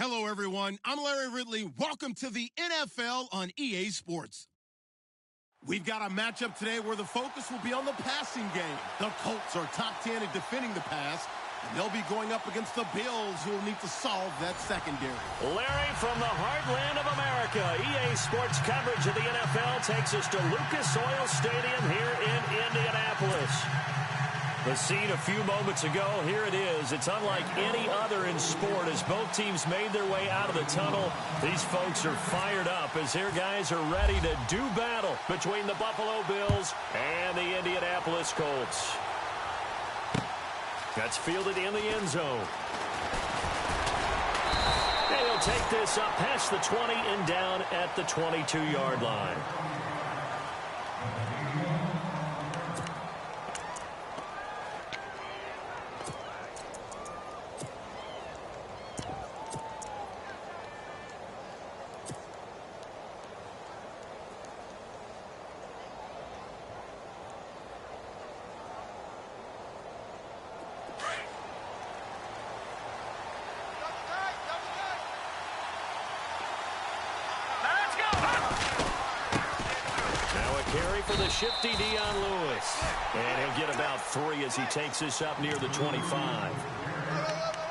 Hello, everyone. I'm Larry Ridley. Welcome to the NFL on EA Sports. We've got a matchup today where the focus will be on the passing game. The Colts are top 10 at defending the pass, and they'll be going up against the Bills, who will need to solve that secondary. Larry, from the heartland of America, EA Sports coverage of the NFL takes us to Lucas Oil Stadium here in Indianapolis. The scene a few moments ago, here it is. It's unlike any other in sport as both teams made their way out of the tunnel. These folks are fired up as their guys are ready to do battle between the Buffalo Bills and the Indianapolis Colts. That's fielded in the end zone. And he'll take this up past the 20 and down at the 22-yard line. For the shifty Dion Lewis. And he'll get about 3 as he takes this up near the 25.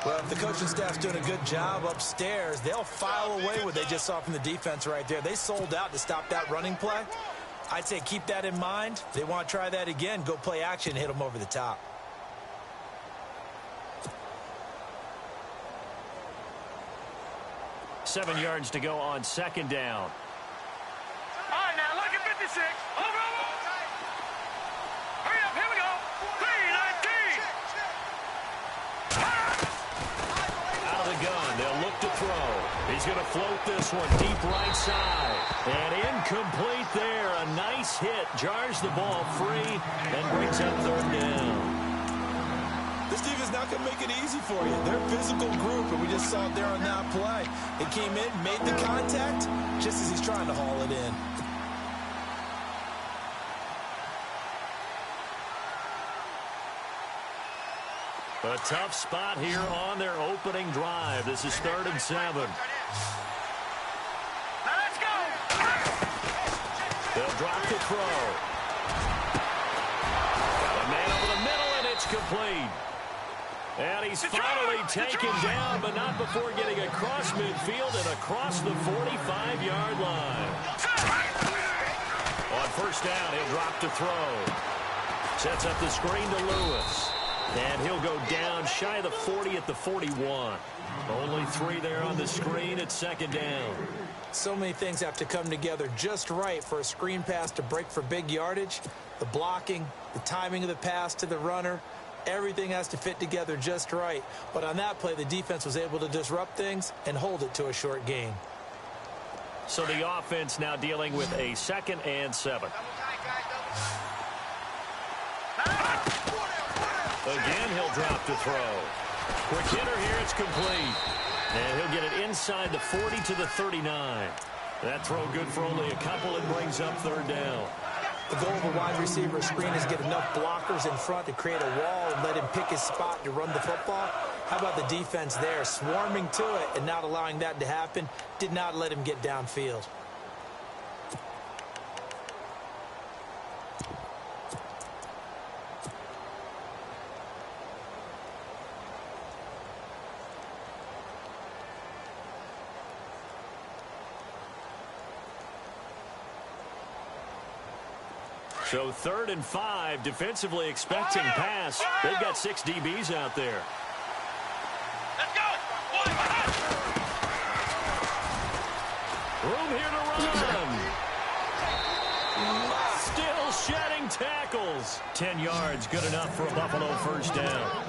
Well, if the coaching staff's doing a good job upstairs, they'll file away what they just saw from the defense right there. They sold out to stop that running play. I'd say keep that in mind. If they want to try that again, go play action and hit them over the top. Seven yards to go on second down. All right, now look at 56. Over. Hurry up, here we go. 3-19. Out of the gun, they'll look to throw. He's going to float this one deep right side. And incomplete there. A nice hit. Jars the ball free and brings up third down. This team is not going to make it easy for you. They're a physical group, and we just saw it there on that play. They came in, made the contact, just as he's trying to haul it in. A tough spot here on their opening drive. This is 3rd and 7. Now let's go. They'll drop the throw. Got a man over the middle, and it's complete. And he's finally taken down, but not before getting across midfield and across the 45-yard line. On first down, he'll drop to throw. Sets up the screen to Lewis. And he'll go down shy of the 40 at the 41. Only 3 there on the screen at second down. So many things have to come together just right for a screen pass to break for big yardage. The blocking, the timing of the pass to the runner, everything has to fit together just right. But on that play, the defense was able to disrupt things and hold it to a short gain. So the offense now dealing with a 2nd and 7. Again, he'll drop to throw. Quick hitter here, it's complete. And he'll get it inside the 40 to the 39. That throw good for only a couple and brings up third down. The goal of a wide receiver screen is get enough blockers in front to create a wall and let him pick his spot to run the football. How about the defense there, swarming to it and not allowing that to happen? Did not let him get downfield. So 3rd and 5, defensively expecting pass. They've got 6 DBs out there. Let's go. Room here to run. Still shedding tackles. 10 yards, good enough for a Buffalo first down.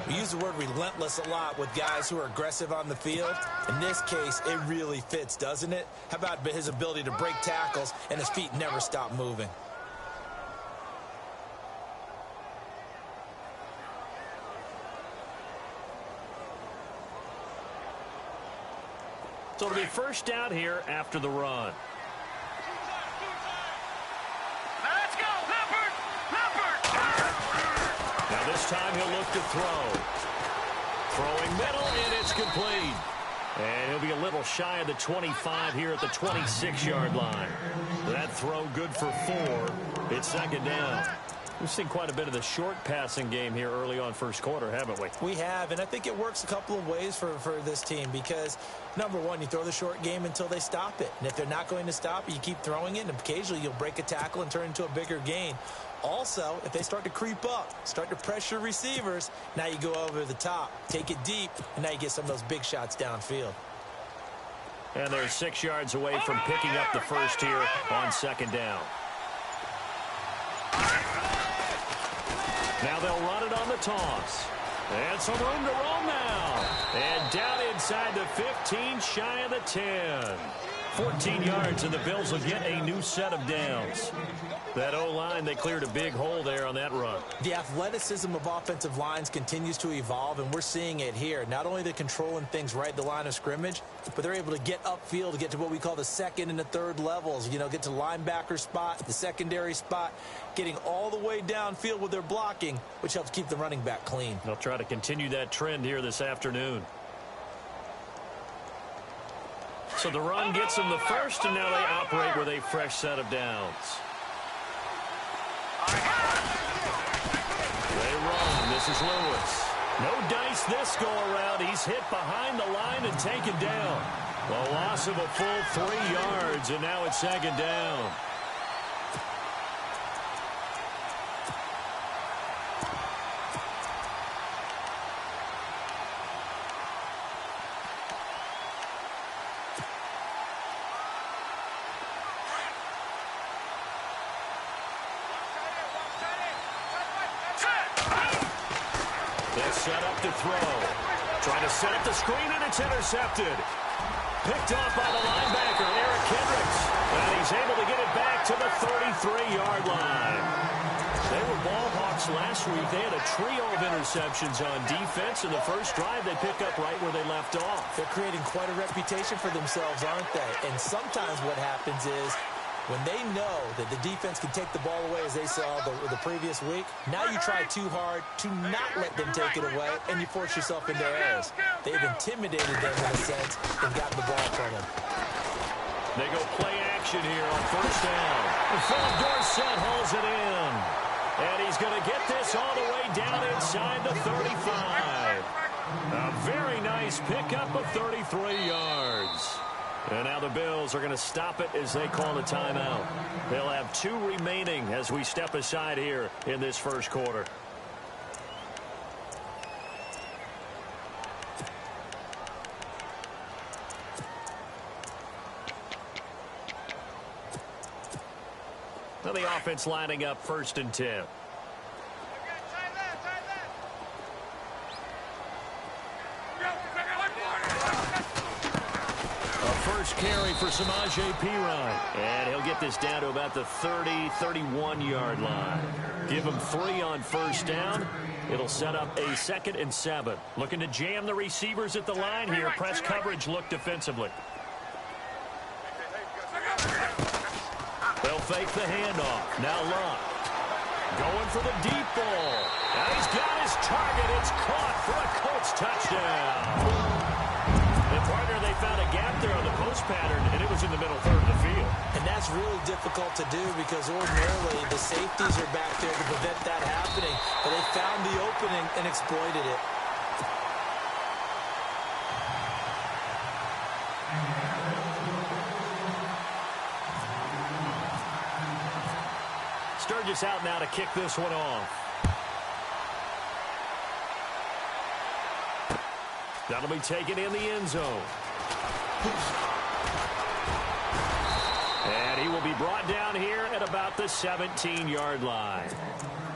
We use the word relentless a lot with guys who are aggressive on the field. In this case, it really fits, doesn't it? How about his ability to break tackles and his feet never stop moving? So it'll be first down here after the run. Let's go, Leopard! Now this time he'll look to throw. Throwing middle, and it's complete. And he'll be a little shy of the 25 here at the 26-yard line. That throw good for 4. It's second down. We've seen quite a bit of the short passing game here early on first quarter, haven't we? We have, and I think it works a couple of ways for this team because, number one, you throw the short game until they stop it. And if they're not going to stop it, you keep throwing it, and occasionally you'll break a tackle and turn into a bigger gain. Also, if they start to creep up, start to pressure receivers, now you go over the top, take it deep, and now you get some of those big shots downfield. And they're 6 yards away from picking up the first here on second down. Now they'll run it on the toss. And some room to roam now. And down inside the 15, shy of the 10. 14 yards, and the Bills will get a new set of downs. That O-line, they cleared a big hole there on that run. The athleticism of offensive lines continues to evolve, and we're seeing it here. Not only they're controlling things right at the line of scrimmage, but they're able to get upfield to get to what we call the second and the third levels. You know, get to linebacker spot, the secondary spot, getting all the way downfield with their blocking, which helps keep the running back clean. They'll try to continue that trend here this afternoon. So the run gets them the first, and now they operate with a fresh set of downs. They run. This is Lewis. No dice this go-around. He's hit behind the line and taken down. A loss of a full 3 yards, and now it's second down. Set up to throw. Trying to set up the screen, and it's intercepted. Picked off by the linebacker, Eric Kendricks. And he's able to get it back to the 33-yard line. They were ball hawks last week. They had a trio of interceptions on defense. In the first drive, they pick up right where they left off. They're creating quite a reputation for themselves, aren't they? And sometimes what happens is, when they know that the defense can take the ball away, as they saw the previous week, now you try too hard to not let them take it away, and you force yourself into errors. They've intimidated them in a sense and gotten the ball from them. They go play action here on first down. And Philip Dorsett holds it in. And he's going to get this all the way down inside the 35. A very nice pickup of 33 yards. And now the Bills are going to stop it as they call the timeout. They'll have 2 remaining as we step aside here in this first quarter. Now the offense lining up first and 10. First carry for Samaje Perine. And he'll get this down to about the 30-31-yard line. Give him 3 on first down. It'll set up a 2nd and 7. Looking to jam the receivers at the line here. Press coverage look defensively. They'll fake the handoff. Now Luck. Going for the deep ball. And he's got his target. It's caught for a Colts touchdown. And partner, they found a gap there on the post pattern, and it was in the middle third of the field. And that's really difficult to do because ordinarily the safeties are back there to prevent that happening. But they found the opening and exploited it. Sturgis out now to kick this one off. That'll be taken in the end zone. And he will be brought down here at about the 17-yard line.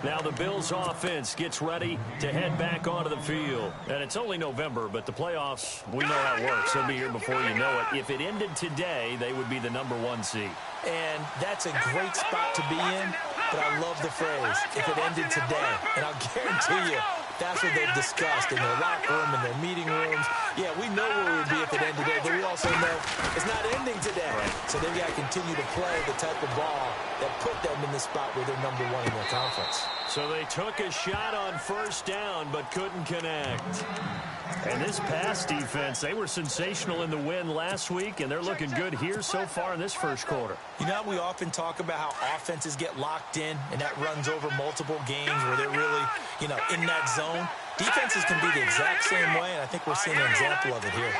Now the Bills offense gets ready to head back onto the field. And it's only November, but the playoffs, we know how it works. They'll be here before you know it. If it ended today, they would be the #1 seed. And that's a great spot to be in, but I love the phrase, if it ended today. And I'll guarantee you, That's what they've discussed in their locker room, in their meeting rooms. Yeah, we know where we would be at the end of the day, but we also know it's not ending today. So they've got to continue to play the type of ball that put them in the spot where they're number one in their conference. So they took a shot on first down, but couldn't connect. And this pass defense, they were sensational in the win last week, and they're looking good here so far in this first quarter. You know, we often talk about how offenses get locked in, and that runs over multiple games where they're really, in that zone. Defenses can be the exact same way, and I think we're seeing an example of it here.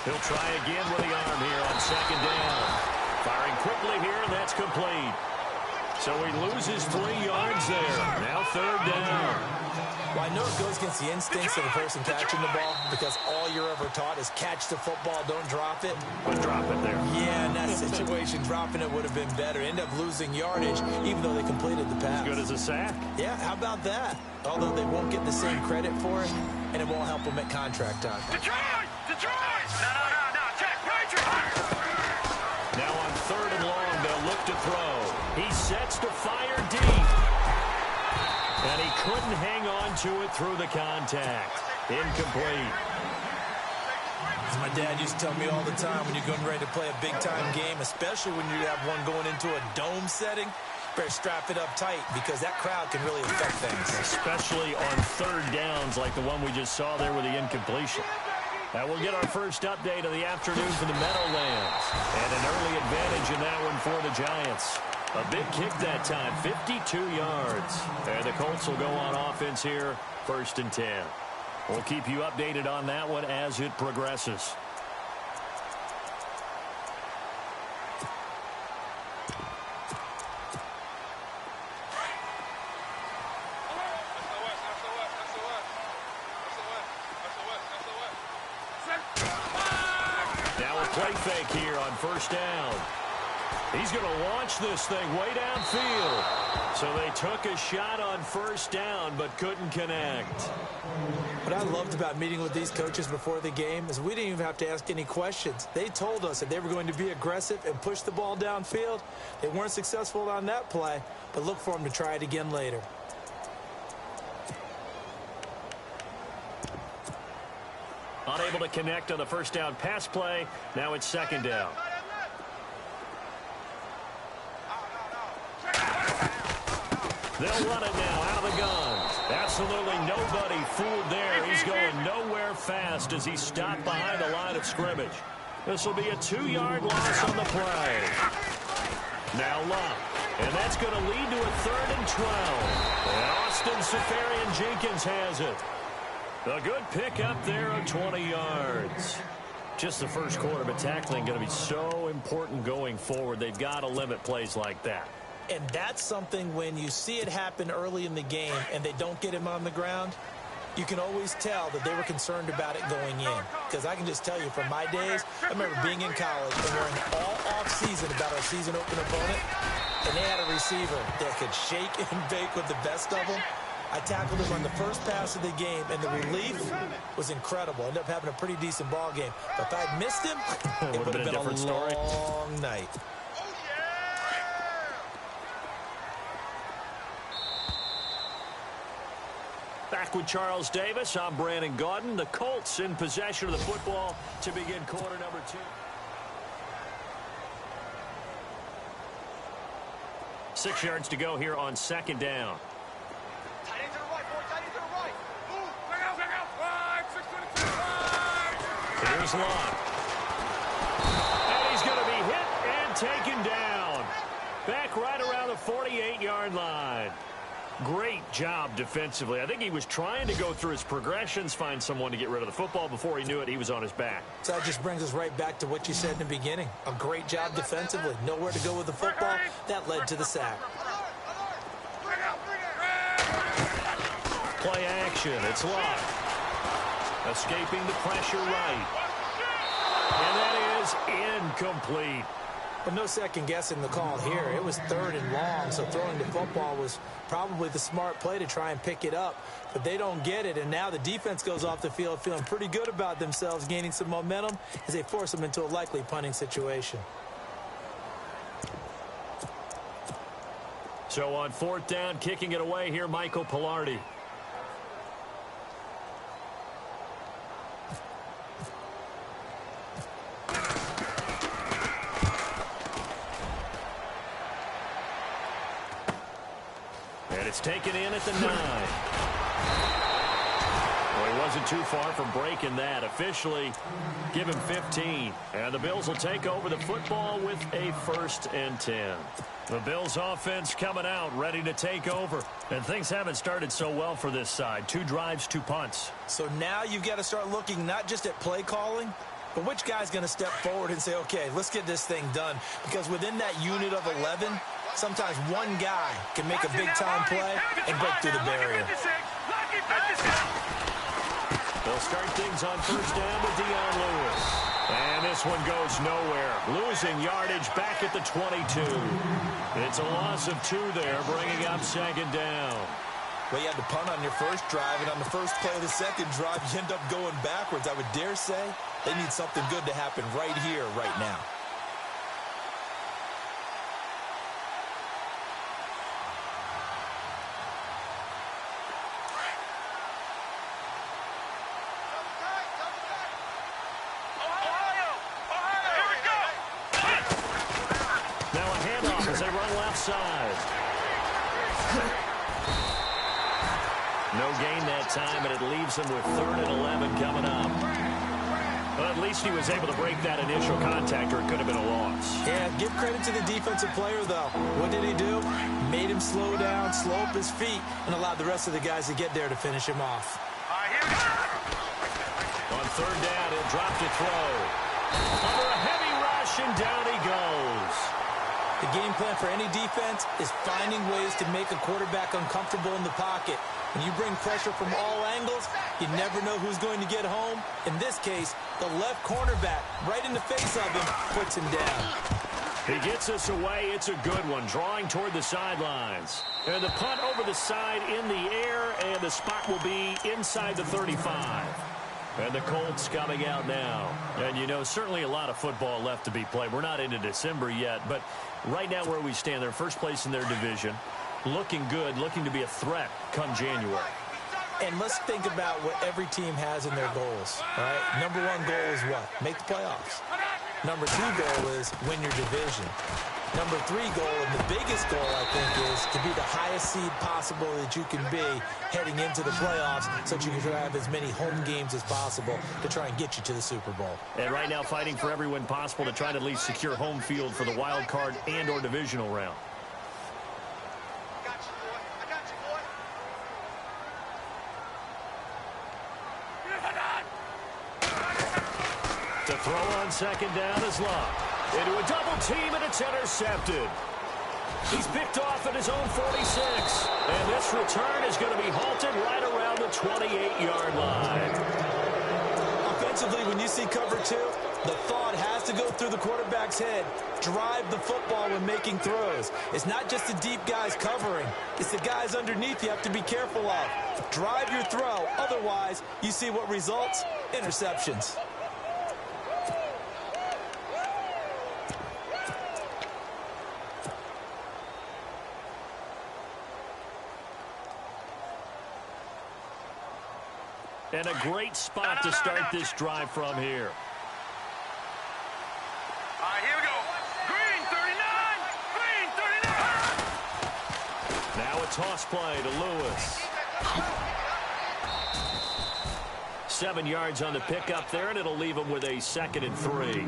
He'll try again with the arm here on second down. Firing quickly here, and that's complete. So he loses 3 yards there. Now third down. Well, I know it goes against the instincts of the person catching the ball because all you're ever taught is catch the football, don't drop it. But drop it there. Yeah, in that situation, dropping it would have been better. End up losing yardage, even though they completed the pass. As good as a sack. Yeah, how about that? Although they won't get the same credit for it, and it won't help them at contract time. Detroit! No, check, Patriots! Now on third and long, they'll look to throw. He sets to fire deep. And he couldn't hang on to it through the contact. Incomplete. As my dad used to tell me all the time, when you're getting ready to play a big-time game, especially when you have one going into a dome setting, better strap it up tight because that crowd can really affect things. Especially on third downs like the one we just saw there with the incompletion. Now we'll get our first update of the afternoon for the Meadowlands. And an early advantage in that one for the Giants. A big kick that time, 52 yards. And the Colts will go on offense here, 1st and 10. We'll keep you updated on that one as it progresses. Now a play fake here on first down. He's going to launch this thing way downfield. So they took a shot on first down but couldn't connect. What I loved about meeting with these coaches before the game is we didn't even have to ask any questions. They told us that they were going to be aggressive and push the ball downfield. They weren't successful on that play, but look for them to try it again later. Unable to connect on the first down pass play. Now it's second down. They'll run it now out of the gun. Absolutely nobody fooled there. He's going nowhere fast as he stopped behind the line of scrimmage. This will be a 2-yard loss on the play. Now Luck. And that's going to lead to a 3rd and 12. And Austin Safarian-Jenkins has it. A good pick up there of 20 yards. Just the first quarter, but tackling going to be so important going forward. They've got to limit plays like that. And that's something when you see it happen early in the game and they don't get him on the ground, you can always tell that they were concerned about it going in. Because I can just tell you from my days, I remember being in college and worrying all off-season about our season-open opponent, and they had a receiver that could shake and bake with the best of them. I tackled him on the first pass of the game, and the relief was incredible. Ended up having a pretty decent ball game. But if I'd missed him, it would have been a different story. long night. Back with Charles Davis, I'm Brandon Gaudin. The Colts in possession of the football to begin quarter number 2. 6 yards to go here on second down. Tight end to the right, boy. Tight end to the right. Move. Check out. 5, 6, 22, 5. Here's Locke. And he's going to be hit and taken down. Back right around the 48-yard line. Great job defensively. I think he was trying to go through his progressions, find someone to get rid of the football. Before he knew it, he was on his back. So that just brings us right back to what you said in the beginning. A great job defensively. Nowhere to go with the football. That led to the sack. Play action. It's Locke. Escaping the pressure right. And that is incomplete. But no second guessing the call here. It was 3rd and long, so throwing the football was probably the smart play to try and pick it up. But they don't get it, and now the defense goes off the field feeling pretty good about themselves, gaining some momentum as they force them into a likely punting situation. So on 4th down, kicking it away here, Michael Pilardi. And it's taken in at the 9. Well, he wasn't too far from breaking that. Officially, give him 15. And the Bills will take over the football with a 1st and 10. The Bills offense coming out, ready to take over. And things haven't started so well for this side. 2 drives, 2 punts. So now you've got to start looking not just at play calling, but which guy's going to step forward and say, okay, let's get this thing done. Because within that unit of 11, sometimes one guy can make a big-time play and break through the barrier. They'll start things on 1st down to Dion Lewis. And this one goes nowhere. Losing yardage back at the 22. It's a loss of 2 there, bringing up 2nd down. Well, you had to punt on your first drive, and on the first play of the second drive, you end up going backwards. I would dare say they need something good to happen right here, right now. No gain that time, and it leaves him with 3rd and 11 coming up. Well, at least he was able to break that initial contact, or it could have been a loss. Yeah, give credit to the defensive player, though. What did he do? Made him slow down, slow up his feet, and allowed the rest of the guys to get there to finish him off. On 3rd down, he'll drop to throw. Under a heavy rush, and down he goes. The game plan for any defense is finding ways to make a quarterback uncomfortable in the pocket. When you bring pressure from all angles, you never know who's going to get home. In this case, the left cornerback, right in the face of him, puts him down. He gets us away. It's a good one, drawing toward the sidelines. And the punt over the side in the air, and the spot will be inside the 35. And the Colts coming out now. And, you know, certainly a lot of football left to be played. We're not into December yet, but right now where we stand, they're first place in their division. Looking good, looking to be a threat come January. And let's think about what every team has in their goals, all right? Number 1 goal is what? Make the playoffs. Number 2 goal is win your division. Number 3 goal, and the biggest goal, I think, is to be the highest seed possible that you can be heading into the playoffs so that you can have as many home games as possible to try and get you to the Super Bowl. And right now fighting for every win possible to try to at least secure home field for the wild card and or divisional round. To throw on 2nd down is Love. Into a double team, and it's intercepted. He's picked off at his own 46. And this return is going to be halted right around the 28-yard line. Offensively, when you see cover 2, the thought has to go through the quarterback's head. Drive the football when making throws. It's not just the deep guys covering. It's the guys underneath you have to be careful of. Drive your throw. Otherwise, you see what results? Interceptions. And a great spot to start this drive from here. All right, here we go. Green 39. Green 39. Now a toss play to Lewis. 7 yards on the pickup there, and it'll leave him with a 2nd and 3.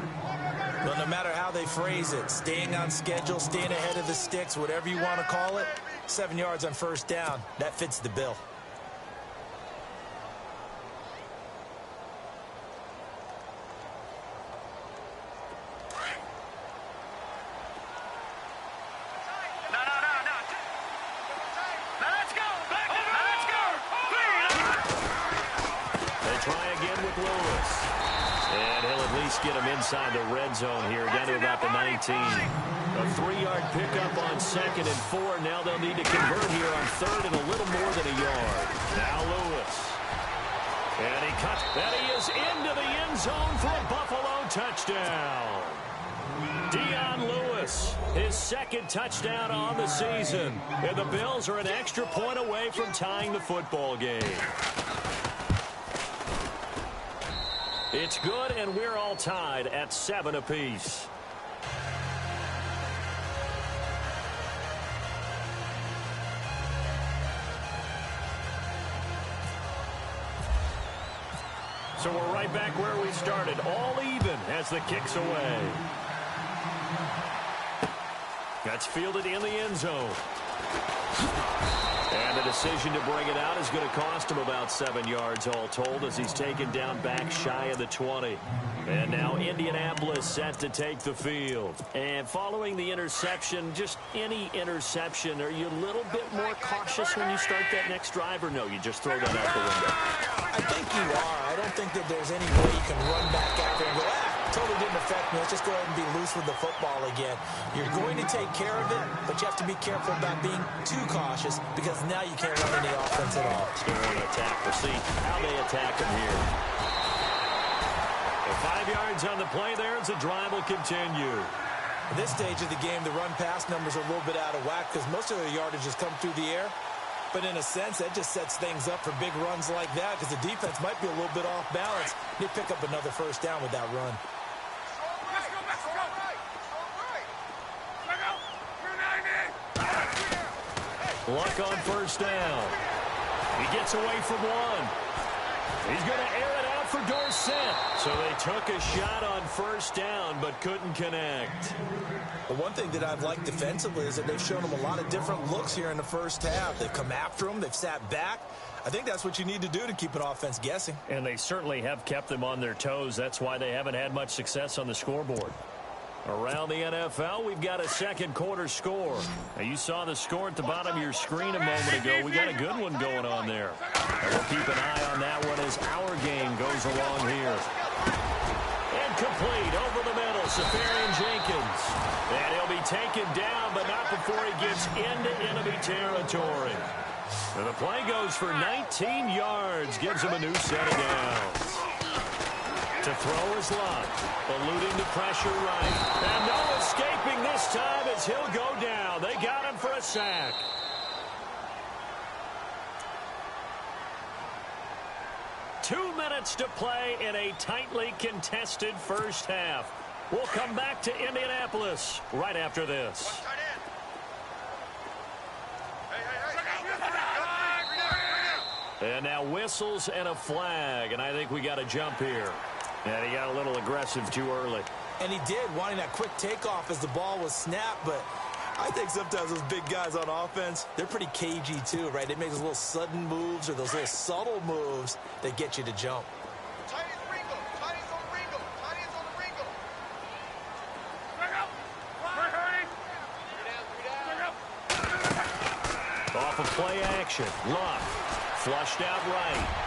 Well, no matter how they phrase it, staying on schedule, staying ahead of the sticks, whatever you want to call it, 7 yards on 1st down, that fits the bill. Get him inside the red zone here, down to about the 19. A 3-yard pickup on 2nd and 4. Now they'll need to convert here on 3rd and a little more than a yard. Now Lewis. And he cuts. And he is into the end zone for a Buffalo touchdown. Dion Lewis Davis, his second touchdown on the season. And the Bills are an extra point away from tying the football game. It's good, and we're all tied at 7 apiece. So we're right back where we started, all even as the kick's away. That's fielded in the end zone. And the decision to bring it out is going to cost him about 7 yards all told as he's taken down back shy of the 20. And now Indianapolis set to take the field. And following the interception, just any interception, are you a little bit more cautious when you start that next drive, or no, you just throw that out the window? I think you are. I don't think that there's any way you can run back out there and go, totally didn't affect me. Let's just go ahead and be loose with the football again. You're going to take care of it, but you have to be careful about being too cautious because now you can't run any offense at all. Still want to attack. We'll see how they attack him here. 5 yards on the play there as the drive will continue. At this stage of the game, the run-pass numbers are a little bit out of whack because most of their yardage has come through the air. But in a sense, that just sets things up for big runs like that because the defense might be a little bit off balance. They pick up another first down with that run. Luck on first down. He gets away from one. He's going to air it out for Dorsett. So they took a shot on first down but couldn't connect. But one thing that I've liked defensively is that they've shown them a lot of different looks here in the first half. They've come after them. They've sat back. I think that's what you need to do to keep an offense guessing. And they certainly have kept them on their toes. That's why they haven't had much success on the scoreboard. Around the NFL, we've got a second quarter score. Now, you saw the score at the bottom of your screen a moment ago. We got a good one going on there. And we'll keep an eye on that one as our game goes along here. Incomplete over the middle, Safarian Jenkins. And he'll be taken down, but not before he gets into enemy territory. And the play goes for 19 yards, gives him a new set of downs. To throw is Luck, eluding the pressure right. And no escaping this time as he'll go down. They got him for a sack. Two minutes to play in a tightly contested first half. We'll come back to Indianapolis right after this. And now whistles and a flag, and I think we got a jump here. And he got a little aggressive too early. And he did, wanting that quick takeoff as the ball was snapped, but I think sometimes those big guys on offense, they're pretty cagey too, right? They make those little sudden moves or those little subtle moves that get you to jump. Off of play action, Luck flushed out right.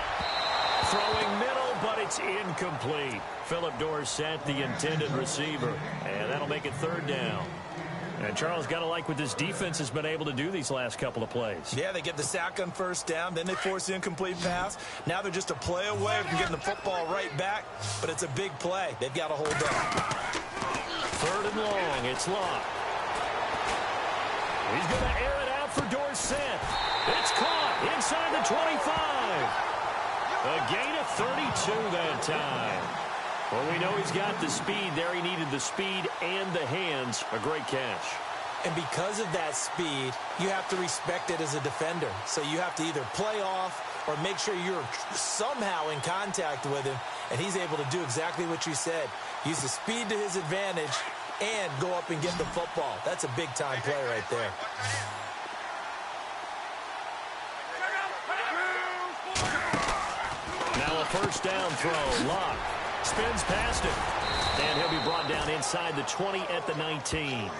Throwing middle, but it's incomplete. Philip Dorsett, the intended receiver. And that'll make it third down. And Charles, got to like what this defense has been able to do these last couple of plays. Yeah, they get the sack on first down, then they force the incomplete pass. Now they're just a play away from getting the football right back, but it's a big play. They've got to hold on. Third and long, it's Luck. He's going to air it out for Dorsett. It's caught inside the 25. A gain of 32 that time. Well, we know he's got the speed there. He needed the speed and the hands. A great catch. And because of that speed, you have to respect it as a defender. So you have to either play off or make sure you're somehow in contact with him. And he's able to do exactly what you said. Use the speed to his advantage and go up and get the football. That's a big-time play right there. Now a first down throw. Luck spins past him. And he'll be brought down inside the 20 at the 19.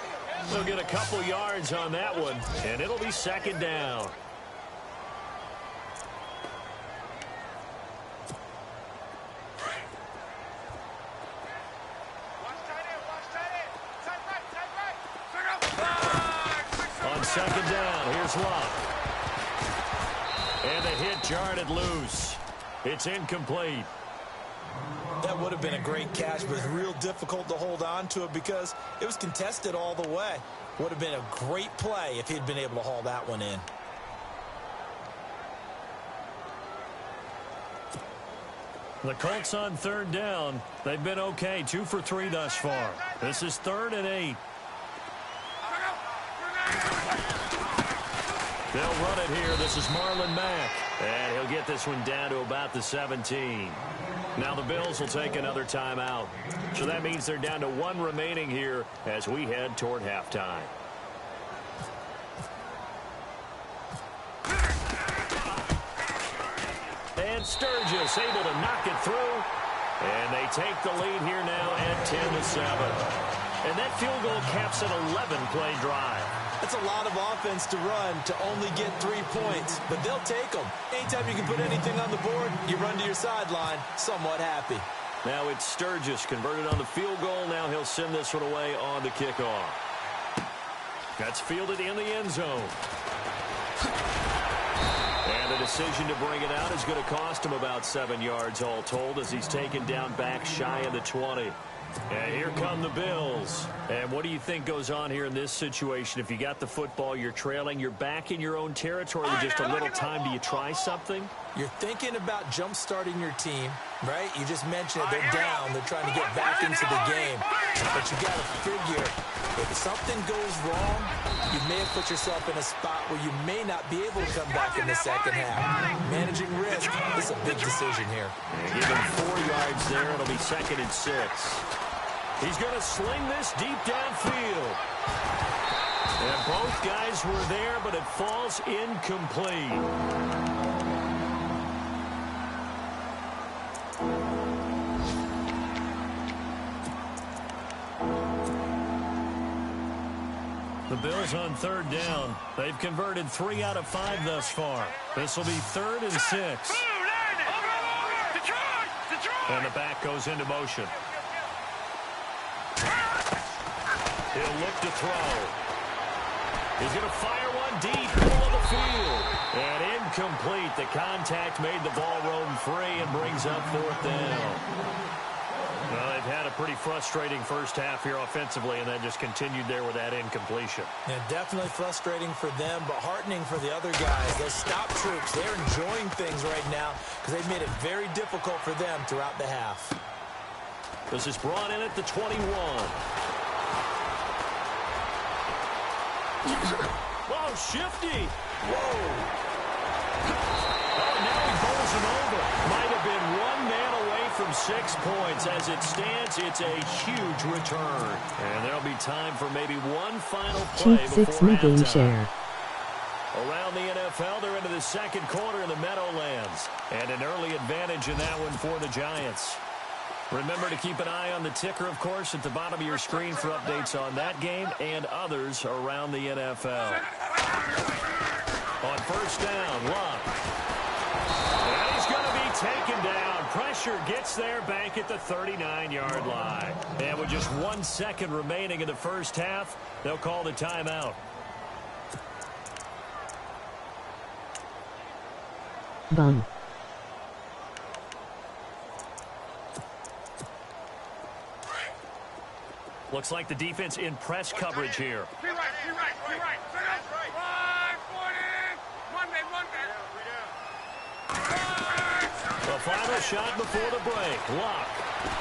They'll get a couple yards on that one, and it'll be second down. On second down, here's Luck. And the hit jarred it loose. It's incomplete. That would have been a great catch, but it was real difficult to hold on to it because it was contested all the way. Would have been a great play if he'd been able to haul that one in. The Colts on third down. They've been okay, 2 for 3 thus far. This is 3rd and 8. They'll run it here. This is Marlon Mack. And he'll get this one down to about the 17. Now the Bills will take another timeout. So that means they're down to 1 remaining here as we head toward halftime. And Sturgis able to knock it through. And they take the lead here now at 10-7. And that field goal caps an 11-play drive. That's a lot of offense to run to only get 3 points, but they'll take them. Anytime you can put anything on the board, you run to your sideline somewhat happy. Now it's Sturgis converted on the field goal. Now he'll send this one away on the kickoff. That's fielded in the end zone. And the decision to bring it out is going to cost him about 7 yards all told as he's taken down back shy of the 20. And here come the Bills. And what do you think goes on here in this situation? If you got the football, you're trailing, you're back in your own territory with just a little time. Do you try something? You're thinking about jump-starting your team, right? You just mentioned it. They're down. They're trying to get back into the game. But you got to figure, if something goes wrong, you may have put yourself in a spot where you may not be able to come back in the second half. Managing risk is a big decision here. Give him 4 yards there. It'll be 2nd and 6. He's going to sling this deep downfield. And both guys were there, but it falls incomplete. The Bills on third down. They've converted 3 out of 5 thus far. This will be 3rd and 6. And the back goes into motion. He'll look to throw. He's going to fire one deep, middle of the field. And incomplete. The contact made the ball roam free and brings up 4th down. Well, they've had a pretty frustrating first half here offensively, and that just continued there with that incompletion. Yeah, definitely frustrating for them, but heartening for the other guys. Those stop troops, they're enjoying things right now because they've made it very difficult for them throughout the half. This is brought in at the 21. Whoa, shifty. Whoa. Oh, now he bowls him over. Might have been 1 man away from 6 points. As it stands, it's a huge return. And there'll be time for maybe one final play before game share. Around the NFL, they're into the 2nd quarter in the Meadowlands. And an early advantage in that one for the Giants. Remember to keep an eye on the ticker, of course, at the bottom of your screen for updates on that game and others around the NFL. On first down, Luck. And he's going to be taken down. Pressure gets there back at the 39-yard line. And with just 1 second remaining in the first half, they'll call the timeout. Bum. Looks like the defense in press coverage here. Be right. The final shot before the break. Luck.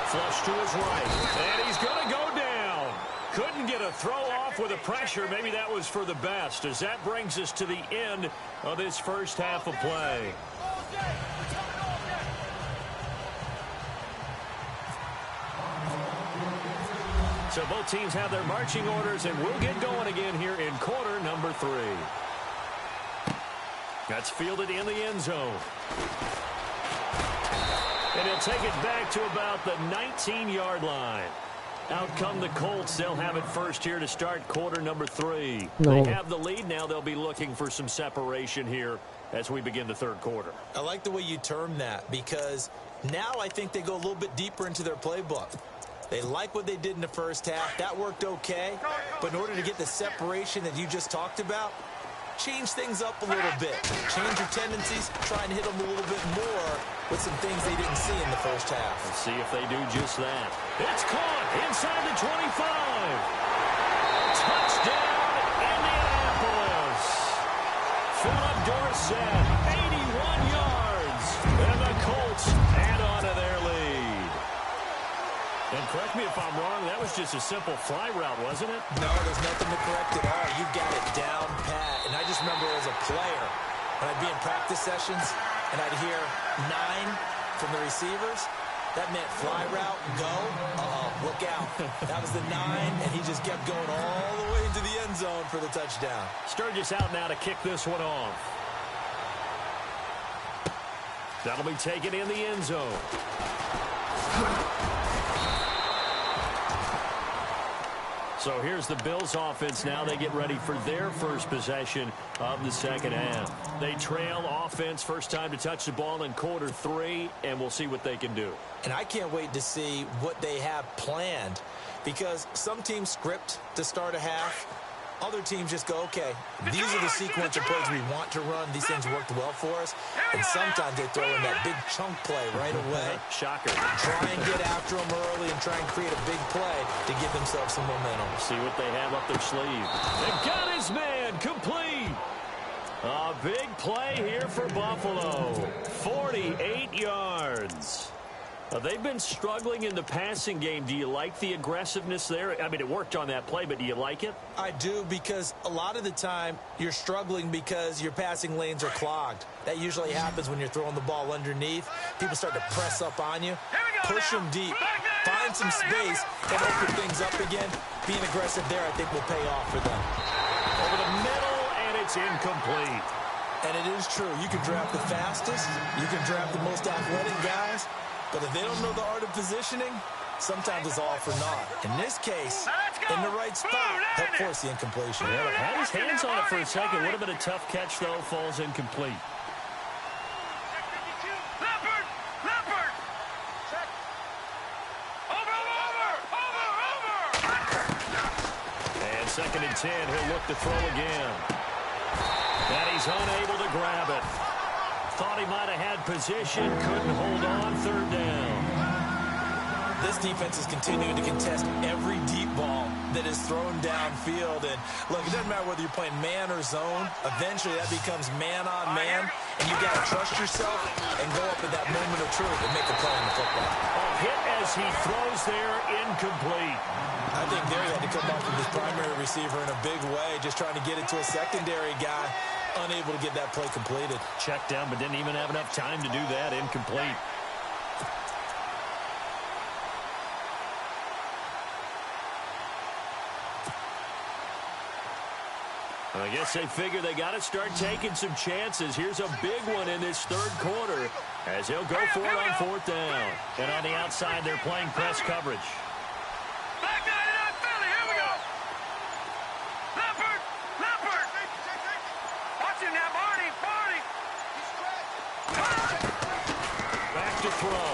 Flush to his right. And he's going to go down. Couldn't get a throw off with the pressure. Maybe that was for the best, as that brings us to the end of this first half of play. So both teams have their marching orders, and we'll get going again here in quarter number 3. That's fielded in the end zone. And he'll take it back to about the 19-yard line. Out come the Colts. They'll have it first here to start quarter number 3. No. They have the lead now. They'll be looking for some separation here as we begin the 3rd quarter. I like the way you term that because now I think they go a little bit deeper into their playbook. They like what they did in the first half. That worked okay. But in order to get the separation that you just talked about, change things up a little bit. Change your tendencies, try and hit them a little bit more with some things they didn't see in the first half. Let's see if they do just that. It's caught inside the 25. Touchdown, Indianapolis. Philip Dorsett, 81 yards. And the Colts add on to their lead. And correct me if I'm wrong, that was just a simple fly route, wasn't it? No, there's nothing to correct at all. You got it down pat. And I just remember as a player, when I'd be in practice sessions and I'd hear 9 from the receivers, that meant fly route, go, look out. That was the 9, and he just kept going all the way into the end zone for the touchdown. Sturgis out now to kick this one off. That'll be taken in the end zone. So here's the Bills offense now. They get ready for their first possession of the second half. They trail offense first time to touch the ball in quarter 3, and we'll see what they can do. And I can't wait to see what they have planned, because some teams script to start a half. Other teams just go, okay, these are the sequence of plays we want to run. These things worked well for us. And sometimes they throw in that big chunk play right away. Shocker. Try and get after them early and try and create a big play to give themselves some momentum. See what they have up their sleeve. They've got his man complete. A big play here for Buffalo. 48 yards. They've been struggling in the passing game. Do you like the aggressiveness there? I mean, it worked on that play, but do you like it? I do, because a lot of the time you're struggling because your passing lanes are clogged. That usually happens when you're throwing the ball underneath. People start to press up on you. Push them deep. Find some space and open things up again. Being aggressive there, I think, will pay off for them. Over the middle, and it's incomplete. And it is true. You can draft the fastest. You can draft the most athletic guys. But if they don't know the art of positioning, sometimes it's all for naught. In this case, in the right spot, help force the incompletion. Yeah, had his hands on it for a second. Would have been a tough catch, though. Falls incomplete. Leopard! Over! And 2nd and 10. He'll look to throw again. And he's unable to grab it. Thought he might have had position, couldn't hold on. 3rd down. This defense is continuing to contest every deep ball that is thrown downfield. And look, it doesn't matter whether you're playing man or zone. Eventually, that becomes man on man. And you got to trust yourself and go up at that moment of truth and make a play on the football. Hit as he throws there, incomplete. I think there he had to come up with his primary receiver in a big way, just trying to get it to a secondary guy. Unable to get that play completed. Checked down, but didn't even have enough time to do that. Incomplete. I guess they figure they got to start taking some chances. Here's a big one in this 3rd quarter as he'll go for it on 4th down. And on the outside, they're playing press coverage. Back 99 Philly, here we go! Leopard! Watch him now, Barney! Back to throw.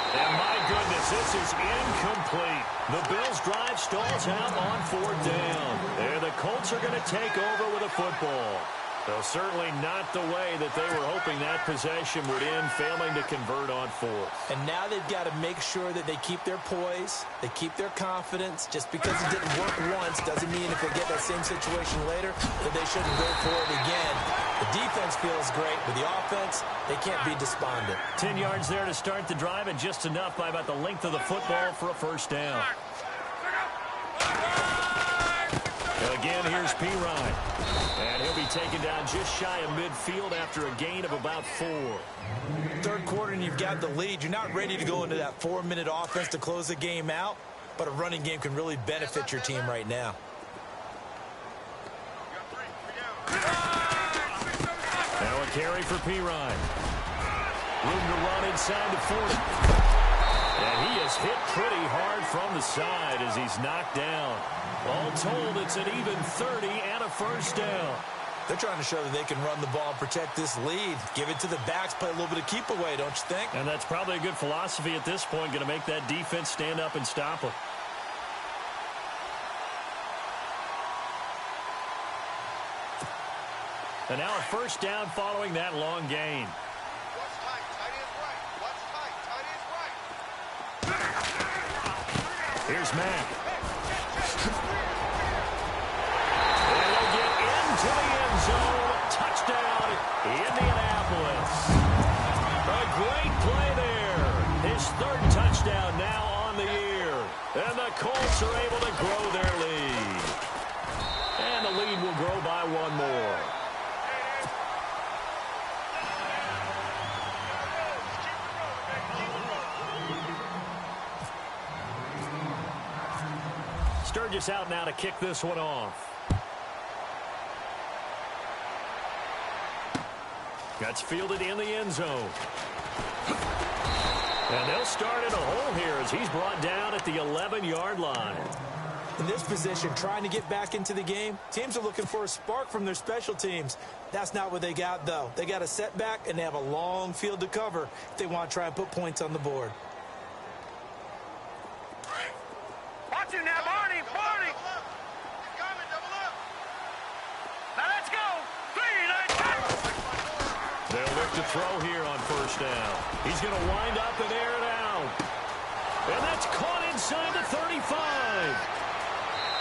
And my goodness, this is incomplete. The Bills' drive stalls out on 4th down. And the Colts are going to take over with a football. So certainly not the way that they were hoping that possession would end, failing to convert on 4th. And now they've got to make sure that they keep their poise, they keep their confidence. Just because it didn't work once doesn't mean if they get that same situation later that they shouldn't go for it again. The defense feels great, but the offense, they can't be despondent. 10 yards there to start the drive, and just enough by about the length of the football for a 1st down. Again, here's Pirine. And he'll be taken down just shy of midfield after a gain of about 4. 3rd quarter, and you've got the lead. You're not ready to go into that 4-minute offense to close the game out, but a running game can really benefit your team right now. Now a carry for Pirine. Room to run inside the 40. And he is hit pretty hard from the side as he's knocked down. All told, it's an even 30 and a 1st down. They're trying to show that they can run the ball and protect this lead. Give it to the backs, play a little bit of keep away, don't you think? And that's probably a good philosophy at this point, going to make that defense stand up and stop them. And now a 1st down following that long gain. Here's Mack. And they'll get into the end zone. Touchdown, Indianapolis. A great play there. His third touchdown now on the year. And the Colts are able to grow their lead. And the lead will grow by one more. Sturgis out now to kick this one off. That's fielded in the end zone. And they'll start in a hole here as he's brought down at the 11-yard line. In this position, trying to get back into the game, teams are looking for a spark from their special teams. That's not what they got, though. They got a setback, and they have a long field to cover if they want to try and put points on the board. Watch him now, Barney. Barney. Now let's go. They'll look to throw here on first down. He's going to wind up and air it out. And that's caught inside the 35.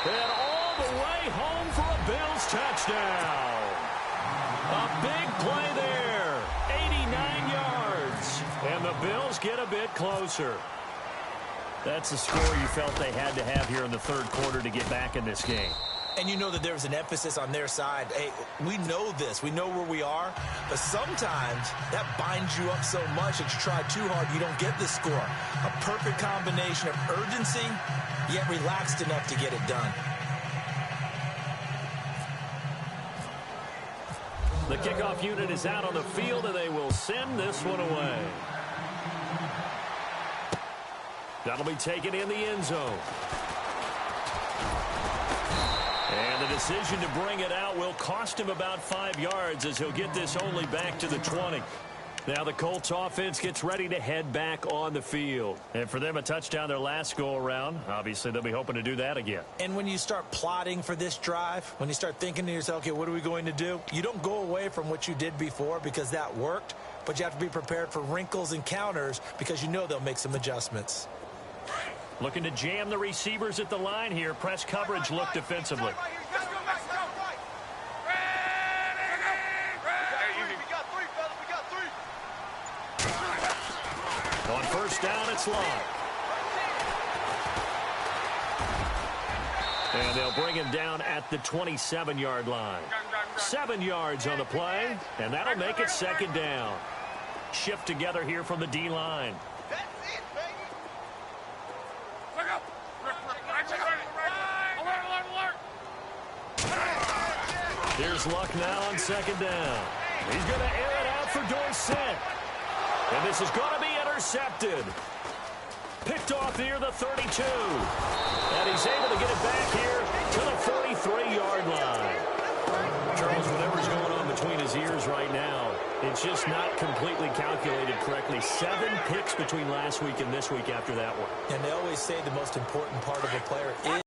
And all the way home for a Bills touchdown. A big play there. 89 yards. And the Bills get a bit closer. That's the score you felt they had to have here in the third quarter to get back in this game. And you know that there's an emphasis on their side. Hey, we know this. We know where we are. But sometimes that binds you up so much that you try too hard, you don't get the score. A perfect combination of urgency, yet relaxed enough to get it done. The kickoff unit is out on the field, and they will send this one away. That'll be taken in the end zone. And the decision to bring it out will cost him about 5 yards as he'll get this only back to the 20. Now the Colts offense gets ready to head back on the field. And for them, a touchdown their last go-around. Obviously, they'll be hoping to do that again. And when you start plotting for this drive, when you start thinking to yourself, okay, what are we going to do? You don't go away from what you did before because that worked, but you have to be prepared for wrinkles and counters because you know they'll make some adjustments. Looking to jam the receivers at the line here. Press coverage look defensively. On first down, it's locked. And they'll bring him down at the 27-yard line. 7 yards on the play, and that'll make it second down. Shift together here from the D-line. Here's Luck now on second down. He's going to air it out for Dorsett. And this is going to be intercepted. Picked off near the 32. And he's able to get it back here to the 43-yard line. Charles, whatever's going on between his ears right now, it's just not completely calculated correctly. 7 picks between last week and this week after that one. And they always say the most important part of a player is